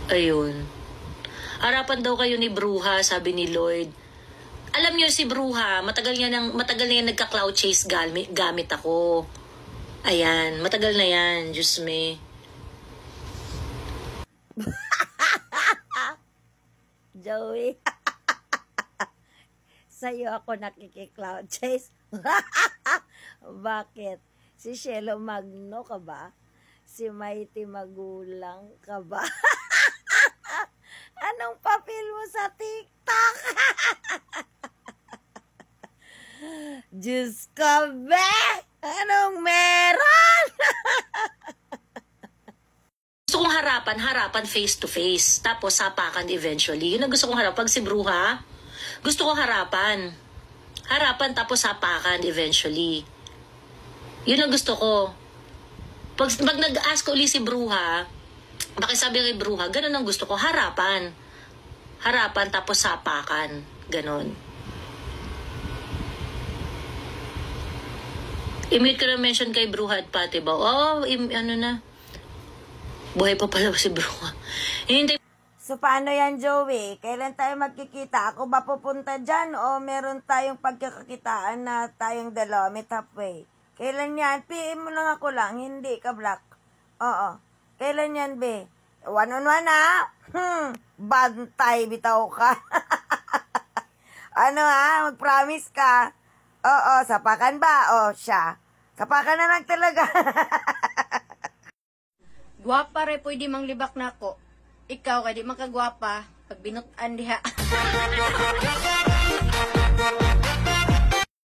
Ayun. Harapan daw kayo ni Bruha, sabi ni Lloyd. Alam niyo si Bruha, matagal na yan nagka-cloud chase gamit ako. Ayan, matagal na yan, Diyos me. Joey, sa'yo ako nakiki-cloud chase. Bakit? Si Shelo Magno ka ba? Si Mighty Magulang ka ba? Anong papel mo sa TikTok? Diyos ka be! Anong meron? Gusto kong harapan face to face. Tapos sapakan eventually. Yun ang gusto kong harapan. Pag si Bruha, gusto kong harapan. Harapan tapos sapakan eventually. Yun ang gusto ko. Pag nag-ask ko ulit si Bruha, bakit sabi kay Bruha, ganun ang gusto ko, harapan. Harapan tapos sapakan. Ganun. I-mute ko na mention kay Bruha at Pati ba? Ano na? Buhay pa pala si Bruha. Hinintay. So, paano yan, Joey? Kailan tayo magkikita? Ako ba pupunta dyan o meron tayong pagkakakitaan na tayong dalawa, meet halfway? Kailan yan? PM mo lang ako lang, hindi ka black. Oo. Kailan yan, be? One-on-one, ha? Bantay, bitaw ka. Ano, ha? Mag-promise ka. Oo, sapakan ba? O, siya. Sapakan na lang talaga. Gwapa re pwede manglibak na ako. Ikaw, kaya di makagwapa. Pag binutan diha.